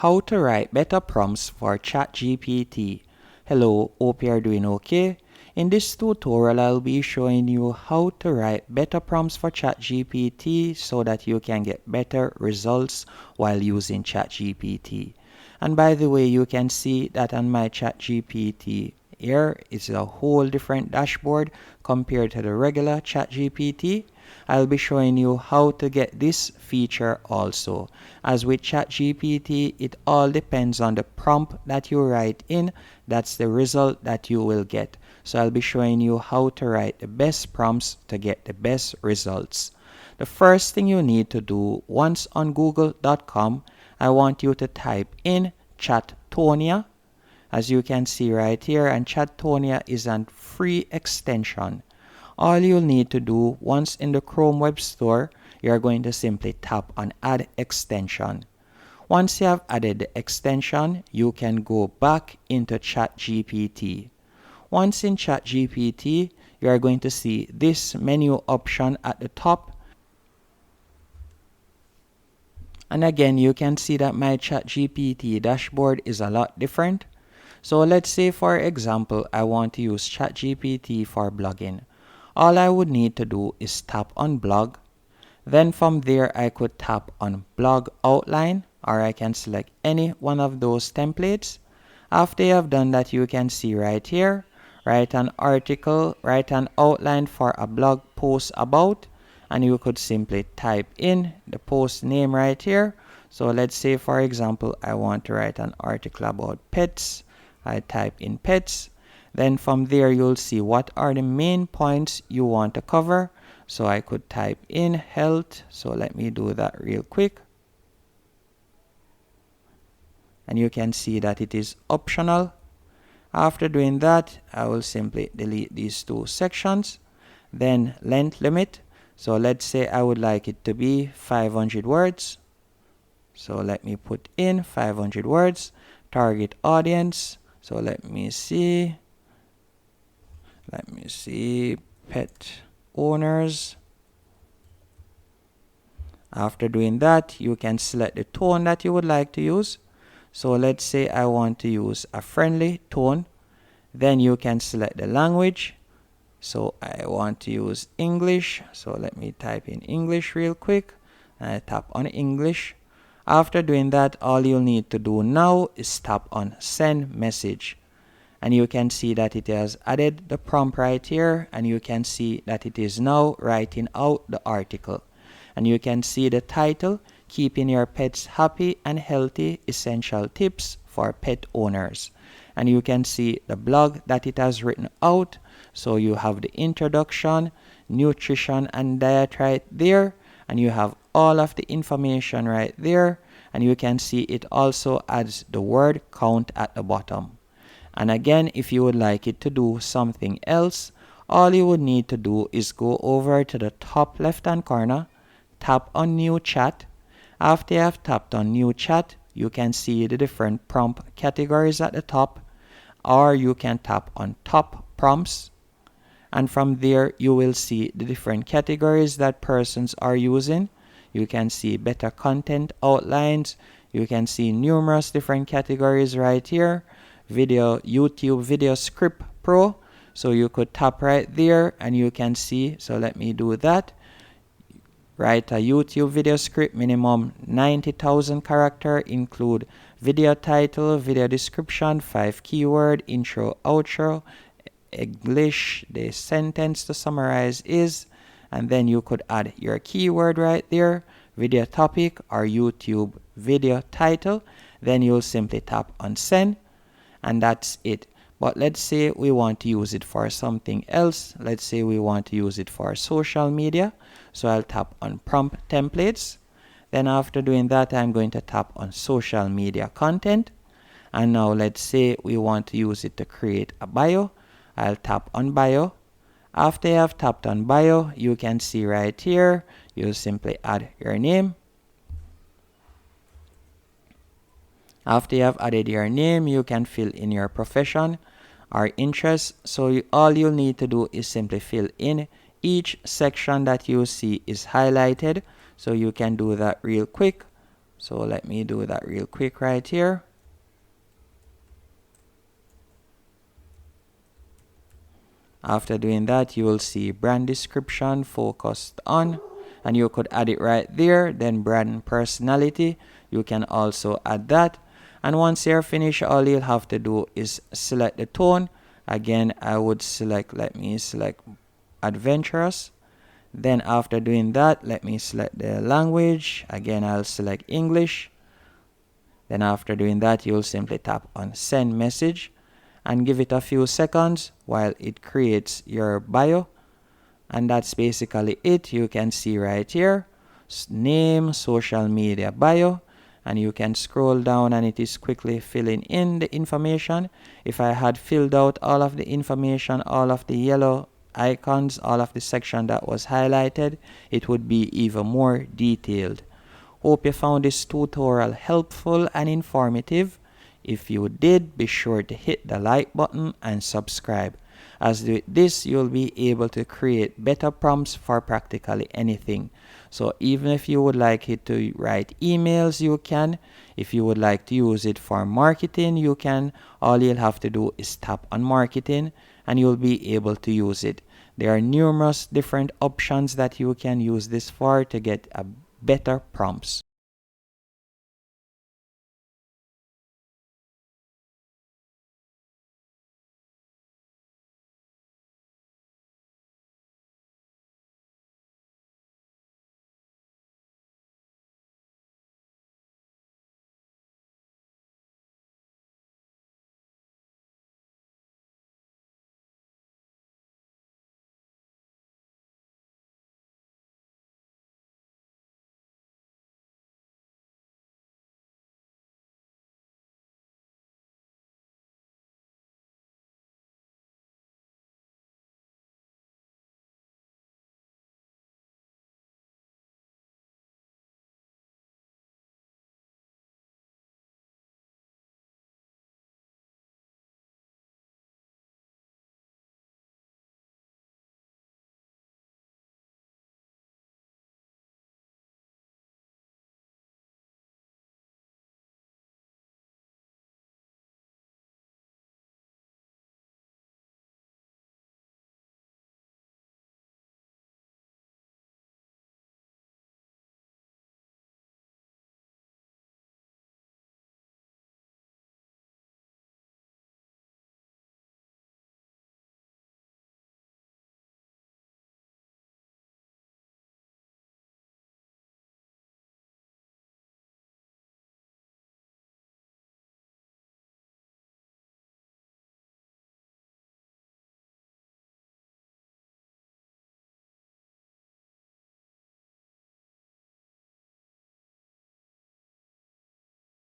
How to write better prompts for Chatgpt. Hello, hope you are doing okay. In this tutorial, I'll be showing you how to write better prompts for Chatgpt so that you can get better results while using Chatgpt. And by the way, you can see that on my Chatgpt here is a whole different dashboard compared to the regular Chatgpt. I'll be showing you how to get this feature also. As with Chatgpt, it all depends on the prompt that you write in. That's the result that you will get. So I'll be showing you how to write the best prompts to get the best results. The first thing you need to do once on google.com, I want you to type in Chattonia. As you can see right here, and Chattonia is a free extension. All you'll need to do once in the Chrome Web Store, you're going to simply tap on Add Extension. Once you have added the extension, you can go back into Chatgpt. Once in Chatgpt, you are going to see this menu option at the top. And again, you can see that my Chatgpt dashboard is a lot different. So let's say, for example, I want to use Chatgpt for blogging. All I would need to do is tap on blog. Then from there, I could tap on blog outline, or I can select any one of those templates. After you have done that, you can see right here, write an article, write an outline for a blog post about, and you could simply type in the post name right here. So let's say, for example, I want to write an article about pets. I type in pets. Then from there, you'll see what are the main points you want to cover. So I could type in health. So let me do that real quick. And you can see that it is optional. After doing that, I will simply delete these two sections. Then length limit. So let's say I would like it to be 500 words. So let me put in 500 words. Target audience. So let me see, pet owners. After doing that, you can select the tone that you would like to use. So let's say I want to use a friendly tone. Then you can select the language. So I want to use English. So let me type in English real quick. And I tap on English. After doing that, all you'll need to do now is tap on send message. And you can see that it has added the prompt right here, and you can see that it is now writing out the article. And you can see the title, Keeping Your Pets Happy and Healthy, Essential Tips for Pet Owners. And you can see the blog that it has written out. So you have the introduction, nutrition and diet right there, and you have all of the information right there. And you can see it also adds the word count at the bottom. And again, if you would like it to do something else, all you would need to do is go over to the top left hand corner, tap on new chat. After you have tapped on new chat, you can see the different prompt categories at the top, or you can tap on top prompts. And from there, you will see the different categories that persons are using. You can see better content outlines. You can see numerous different categories right here. Video, YouTube Video Script Pro. So you could tap right there and you can see. So let me do that. Write a YouTube video script, minimum 90,000 character, include video title, video description, 5 keyword, intro, outro, English, the sentence to summarize is, and then you could add your keyword right there, video topic or YouTube video title. Then you'll simply tap on send, and that's it. But let's say we want to use it for something else. Let's say we want to use it for social media. So I'll tap on prompt templates. Then after doing that, I'm going to tap on social media content. And now let's say we want to use it to create a bio. I'll tap on bio. After you have tapped on bio, you can see right here, you'll simply add your name. After you have added your name, you can fill in your profession or interest. So all you'll need to do is simply fill in each section that you see is highlighted. So you can do that real quick. So let me do that real quick right here. After doing that, you will see brand description focused on, and you could add it right there. Then brand personality, you can also add that. And once you're finished, all you'll have to do is select the tone. Again, I would select, let me select adventurous. Then after doing that, let me select the language. Again, I'll select English. Then after doing that, you'll simply tap on send message and give it a few seconds while it creates your bio. And that's basically it. You can see right here, name, social media, bio, and you can scroll down and it is quickly filling in the information. If I had filled out all of the information, all of the yellow icons, all of the section that was highlighted, it would be even more detailed. Hope you found this tutorial helpful and informative. If you did, be sure to hit the like button and subscribe. As with this, you'll be able to create better prompts for practically anything. So even if you would like it to write emails, you can. If you would like to use it for marketing, you can. All you'll have to do is tap on marketing and you'll be able to use it. There are numerous different options that you can use this for to get a better prompts.